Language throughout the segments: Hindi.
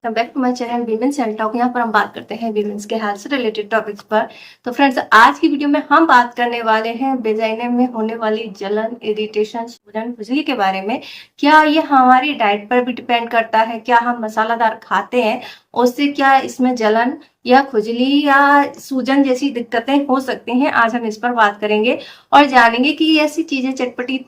Welcome back to my channel women's health talk. यहाँ पर हम बात करते हैं वीमेंस के हेल्थ से रिलेटेड टॉपिक्स पर। तो फ्रेंड्स, आज की वीडियो में हम बात करने वाले हैं वेजाइना में होने वाली जलन, इरिटेशन, सूजन, खुजली के बारे में। क्या ये हमारी डाइट पर भी डिपेंड करता है? क्या हम मसालादार खाते हैं उससे क्या इसमें जलन या खुजली या सूजन जैसी दिक्कतें हो सकती हैं? आज हम इस पर बात करेंगे और जानेंगे कि ऐसी चीजें चटपटी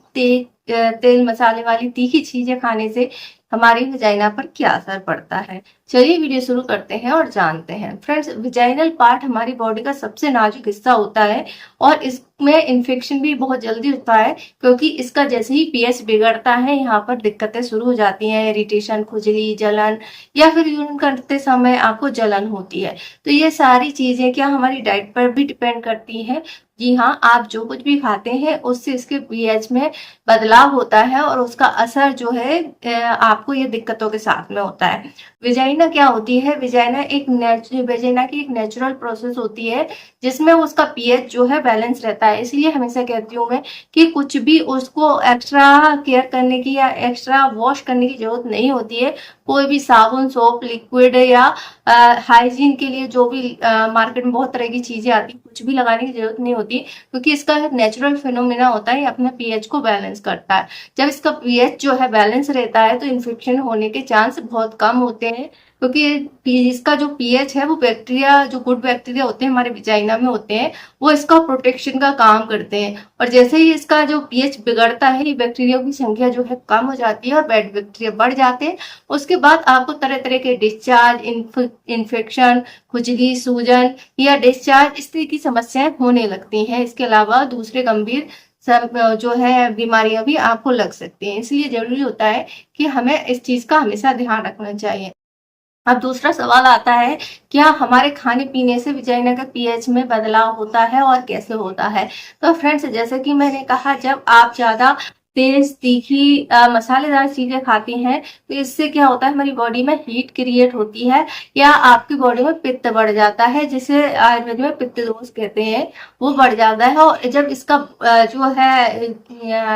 तेल मसाले वाली तीखी चीजें खाने से हमारी विजाइना पर क्या असर पड़ता है। चलिए वीडियो शुरू करते हैं और जानते हैं। फ्रेंड्स, विजाइनल पार्ट हमारी बॉडी का सबसे नाजुक हिस्सा होता है और इसमें इन्फेक्शन भी बहुत जल्दी होता है, क्योंकि इसका जैसे ही पीएच बिगड़ता है यहाँ पर दिक्कतें शुरू हो जाती हैं। इरिटेशन, खुजली, जलन या फिर यूरिन करते समय आपको जलन होती है। तो ये सारी चीजें क्या हमारी डाइट पर भी डिपेंड करती हैं? जी हाँ, आप जो कुछ भी खाते हैं उससे इसके पीएच में बदलाव होता है और उसका असर जो है आपको ये दिक्कतों के साथ में होता है। विजाइना क्या होती है? विजाइना की एक नेचुरल प्रोसेस होती है जिसमें उसका पीएच जो है बैलेंस रहता है। इसलिए हमेशा कहती हूँ मैं कि कुछ भी उसको एक्स्ट्रा केयर करने की या एक्स्ट्रा वॉश करने की जरूरत नहीं होती है। कोई भी साबुन, सोप, लिक्विड या हाइजीन के लिए जो भी मार्केट में बहुत तरह की चीजें आती है, कुछ भी लगाने की जरूरत नहीं होती, क्योंकि इसका नेचुरल फिनोमिना होता है, अपने पीएच को बैलेंस करता है। जब इसका पीएच जो है बैलेंस रहता है तो इन्फेक्शन होने के चांस बहुत कम होते हैं, क्योंकि इसका जो पीएच है वो बैक्टीरिया, जो गुड बैक्टीरिया होते हैं हमारे विजाइना में होते हैं, वो इसका प्रोटेक्शन का काम करते हैं। और जैसे ही इसका जो पीएच बिगड़ता है, ये बैक्टीरिया की संख्या जो है कम हो जाती है और बैड बैक्टीरिया बढ़ जाते हैं। उसके बाद आपको तरह तरह के डिस्चार्ज, इन्फेक्शन, खुजली, सूजन या डिस्चार्ज, इस तरह की समस्याएं होने लगती हैं। इसके अलावा दूसरे गंभीर सब जो है बीमारियां भी आपको लग सकती हैं। इसलिए जरूरी होता है कि हमें इस चीज का हमेशा ध्यान रखना चाहिए। अब दूसरा सवाल आता है, क्या हमारे खाने पीने से विजाइना का पीएच में बदलाव होता है और कैसे होता है? तो फ्रेंड्स, जैसे कि मैंने कहा, जब आप ज्यादा तेज, तीखी, मसालेदार चीजें खाती हैं तो इससे क्या होता है, हमारी बॉडी में हीट क्रिएट होती है या आपकी बॉडी में पित्त बढ़ जाता है, जिसे आयुर्वेद में पित्त दोष कहते हैं, वो बढ़ जाता है। और जब इसका जो है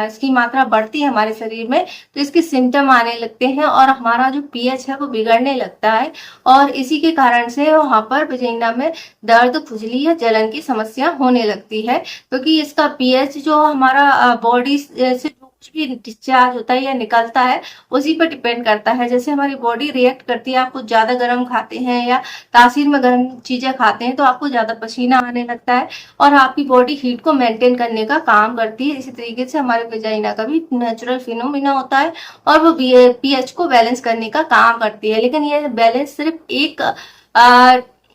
इसकी मात्रा बढ़ती है हमारे शरीर में तो इसके सिम्टम आने लगते हैं और हमारा जो पीएच है वो बिगड़ने लगता है। और इसी के कारण से वहां पर विजाइना में दर्द, खुजली या जलन की समस्या होने लगती है, क्योंकि इसका पीएच जो हमारा बॉडी से कुछ भी डिस्चार्ज होता है या निकलता है उसी पर डिपेंड करता है। जैसे हमारी बॉडी रिएक्ट करती है, आप कुछ ज्यादा गर्म खाते हैं या तासीर में गर्म चीजें खाते हैं तो आपको ज्यादा पसीना आने लगता है और आपकी बॉडी हीट को मेंटेन करने का काम करती है। इसी तरीके से हमारे विजाइना का भी नेचुरल फिनोमिना होता है और वो पीएच को बैलेंस करने का काम करती है। लेकिन ये बैलेंस सिर्फ एक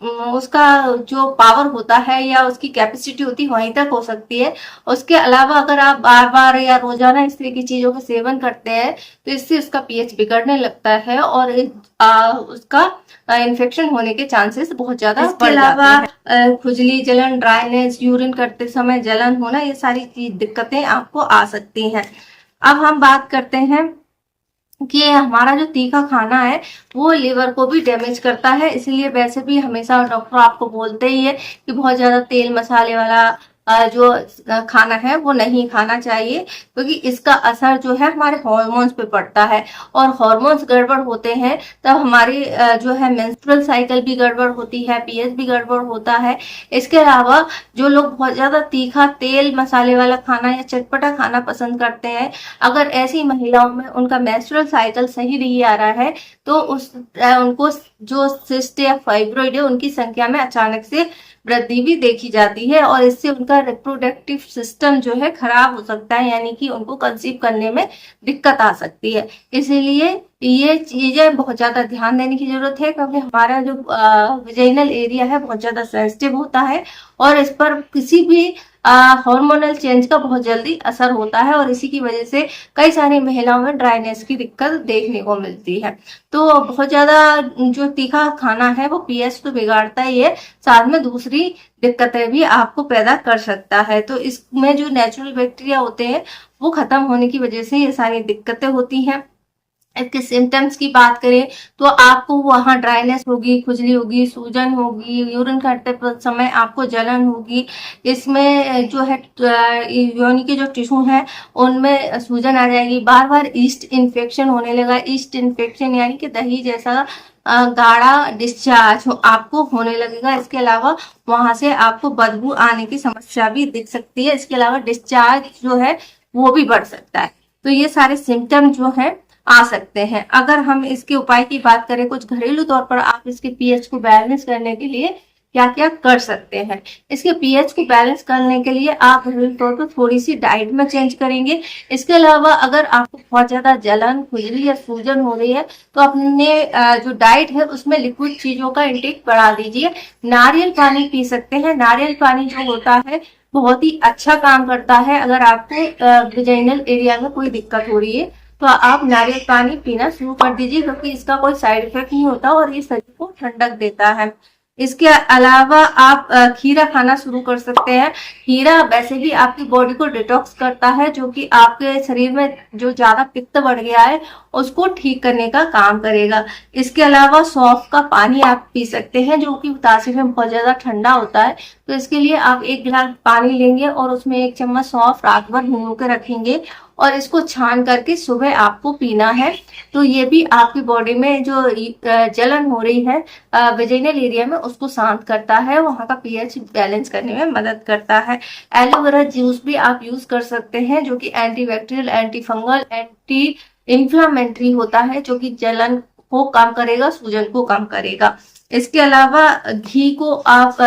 उसका जो पावर होता है या उसकी कैपेसिटी होती है वहीं तक हो सकती है। उसके अलावा अगर आप बार बार या रोजाना इस तरह की चीजों का सेवन करते हैं तो इससे उसका पीएच बिगड़ने लगता है और उसका इन्फेक्शन होने के चांसेस बहुत ज्यादा बढ़ जाते हैं। खुजली, जलन, ड्राइनेस, यूरिन करते समय जलन होना, ये सारी दिक्कतें आपको आ सकती हैं। अब हम बात करते हैं कि हमारा जो तीखा खाना है वो लिवर को भी डैमेज करता है। इसलिए वैसे भी हमेशा डॉक्टर आपको बोलते ही है कि बहुत ज्यादा तेल मसाले वाला जो खाना है वो नहीं खाना चाहिए, क्योंकि इसका असर जो है हमारे हॉर्मोन्स पे पड़ता है और हॉर्मोन्स गड़बड़ होते हैं तब हमारी जो है मेंस्ट्रुअल साइकिल भी गड़बड़ होती है, पीएच भी गड़बड़ होता है। इसके अलावा जो लोग बहुत ज्यादा तीखा, तेल मसाले वाला खाना या चटपटा खाना पसंद करते हैं, अगर ऐसी महिलाओं में उनका मेंस्ट्रुअल साइकिल सही नहीं आ रहा है तो उनको जो सिस्ट या फाइब्रॉइड है उनकी संख्या में अचानक से वृद्धि भी देखी जाती है और इससे उनका रिप्रोडक्टिव सिस्टम जो है खराब हो सकता है, यानी कि उनको कंसीव करने में दिक्कत आ सकती है। इसीलिए ये चीजें बहुत ज्यादा ध्यान देने की जरूरत है, क्योंकि हमारा जो विजाइनल एरिया है बहुत ज्यादा सेंसिटिव होता है और इस पर किसी भी हार्मोनल चेंज का बहुत जल्दी असर होता है और इसी की वजह से कई सारी महिलाओं में ड्राइनेस की दिक्कत देखने को मिलती है। तो बहुत ज्यादा जो तीखा खाना है वो पीएच तो बिगाड़ता ही है, साथ में दूसरी दिक्कतें भी आपको पैदा कर सकता है। तो इसमें जो नेचुरल बैक्टीरिया होते हैं वो खत्म होने की वजह से ये सारी दिक्कतें होती हैं। इसके सिम्टम्स की बात करें तो आपको वहां ड्राइनेस होगी, खुजली होगी, सूजन होगी, यूरिन करते समय आपको जलन होगी। इसमें जो है योनि के जो टिश्यू है उनमें सूजन आ जाएगी। बार बार ईस्ट इन्फेक्शन होने लगा। ईस्ट इन्फेक्शन यानी कि दही जैसा गाढ़ा डिस्चार्ज आपको होने लगेगा। इसके अलावा वहां से आपको बदबू आने की समस्या भी दिख सकती है। इसके अलावा डिस्चार्ज जो है वो भी बढ़ सकता है। तो ये सारे सिम्टम जो है आ सकते हैं। अगर हम इसके उपाय की बात करें, कुछ घरेलू तौर पर आप इसके पीएच को बैलेंस करने के लिए क्या क्या कर सकते हैं। इसके पीएच को बैलेंस करने के लिए आप घरेलू तौर पर थोड़ी सी डाइट में चेंज करेंगे। इसके अलावा अगर आपको बहुत ज्यादा जलन, खुजली या सूजन हो रही है तो अपने जो डाइट है उसमें लिक्विड चीजों का इंटेक बढ़ा दीजिए। नारियल पानी पी सकते हैं। नारियल पानी जो होता है बहुत ही अच्छा काम करता है। अगर आपको विजाइनल एरिया में कोई दिक्कत हो रही है तो आप नारियल पानी पीना शुरू कर दीजिए, क्योंकि इसका कोई साइड इफेक्ट नहीं होता और ये शरीर को ठंडक देता है। इसके अलावा आप खीरा खाना शुरू कर सकते हैं। खीरा वैसे भी आपकी बॉडी को डिटॉक्स करता है, जो कि आपके शरीर में जो ज्यादा पित्त बढ़ गया है उसको ठीक करने का काम करेगा। इसके अलावा सौंफ का पानी आप पी सकते हैं, जो कि तासीर में बहुत ज्यादा ठंडा होता है। तो इसके लिए आप 1 गिलास पानी लेंगे और उसमें 1 चम्मच सौंफ रात भर भिगो के रखेंगे और इसको छान करके सुबह आपको पीना है। तो ये भी आपकी बॉडी में जो जलन हो रही है वेजाइनल एरिया में उसको शांत करता है, वहां का पीएच बैलेंस करने में मदद करता है। एलोवेरा जूस भी आप यूज कर सकते हैं, जो कि antibacterial, anti fungal, anti inflammatory होता है, जो कि जलन को कम करेगा, सूजन को कम करेगा। इसके अलावा घी को आप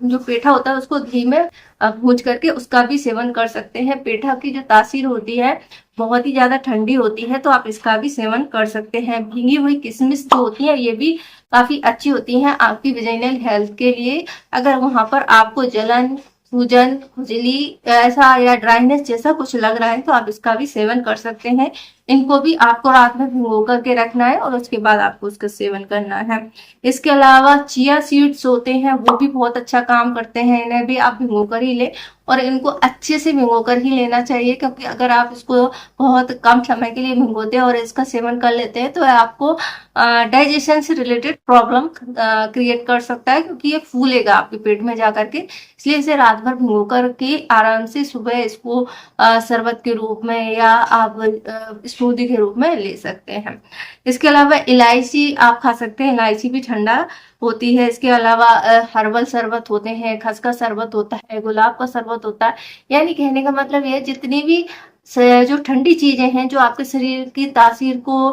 जो पेठा होता है उसको घी में भूज करके उसका भी सेवन कर सकते हैं। पेठा की जो तासीर होती है बहुत ही ज्यादा ठंडी होती है, तो आप इसका भी सेवन कर सकते हैं। भीगी हुई किशमिश जो होती है ये भी काफी अच्छी होती है आपकी वेजाइनल हेल्थ के लिए। अगर वहां पर आपको जलन, सूजन, खुजली ऐसा या ड्राइनेस जैसा कुछ लग रहा है तो आप इसका भी सेवन कर सकते हैं। इनको भी आपको रात में भिगो करके रखना है और उसके बाद आपको उसका सेवन करना है। इसके अलावा चिया सीड्स होते हैं, वो भी बहुत अच्छा काम करते हैं। इन्हें भी आप भिगो कर ही ले और इनको अच्छे से भिगो कर ही लेना चाहिए, क्योंकि अगर आप इसको बहुत कम समय के लिए भिगोते हैं और इसका सेवन कर लेते हैं तो आपको डाइजेशन से रिलेटेड प्रॉब्लम क्रिएट कर सकता है, क्योंकि ये फूलेगा आपके पेट में जाकर के। इसलिए इसे रात भर भिगो करके आराम से सुबह इसको शरबत के रूप में या आप स्मूदी के रूप में ले सकते हैं। इसके अलावा इलायची आप खा सकते हैं। इलायची भी ठंडा होती है। इसके अलावा हर्बल शरबत होते हैं, खसखस शरबत होता है, गुलाब का शरबत होता है। यानी कहने का मतलब ये जितनी भी जो ठंडी चीजें हैं जो आपके शरीर की तासीर को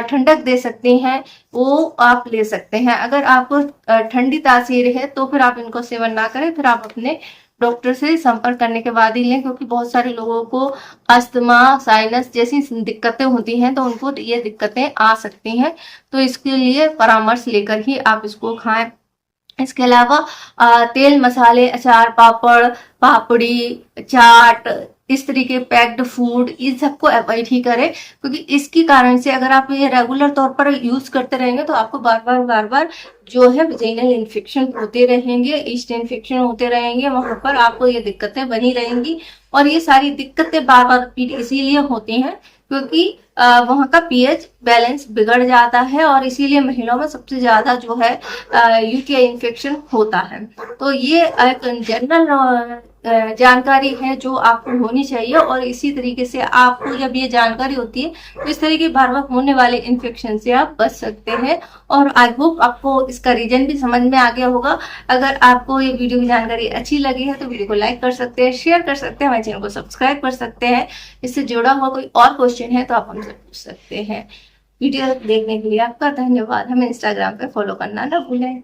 ठंडक दे सकती हैं वो आप ले सकते हैं। अगर आपको ठंडी तासीर है तो फिर आप इनको सेवन ना करें, फिर आप अपने डॉक्टर से संपर्क करने के बाद ही लें, क्योंकि बहुत सारे लोगों को अस्थमा, साइनस जैसी दिक्कतें होती हैं तो उनको ये दिक्कतें आ सकती हैं। तो इसके लिए परामर्श लेकर ही आप इसको खाएं। इसके अलावा तेल, मसाले, अचार, पापड़, पापड़ी, चाट, इस तरीके पैक्ड फूड, इन सबको अवॉइड ही करें, क्योंकि इसके कारण से अगर आप ये रेगुलर तौर पर यूज करते रहेंगे तो आपको बार बार जो है वेजाइनल इन्फेक्शन होते रहेंगे, ईस्ट इन्फेक्शन होते रहेंगे, वहां पर आपको ये दिक्कतें बनी रहेंगी। और ये सारी दिक्कतें बार बार रिपीट इसीलिए होती हैं क्योंकि वहां का पीएच बैलेंस बिगड़ जाता है और इसीलिए महिलाओं में सबसे ज्यादा जो है यूटीआई इन्फेक्शन होता है। तो ये एक जनरल जानकारी है जो आपको होनी चाहिए, और इसी तरीके से आपको जब ये जानकारी होती है तो इस तरीके बार बार होने वाले इन्फेक्शन से आप बच सकते हैं। और आई होप आपको इसका रीजन भी समझ में आ गया होगा। अगर आपको ये वीडियो की जानकारी अच्छी लगी है तो वीडियो को लाइक कर सकते हैं, शेयर कर सकते हैं, हमारे चैनल को सब्सक्राइब कर सकते हैं। इससे जुड़ा हुआ कोई और क्वेश्चन है तो आप हमसे पूछ सकते हैं। वीडियो देखने के लिए आपका धन्यवाद। हमें इंस्टाग्राम पे फॉलो करना ना भूलें।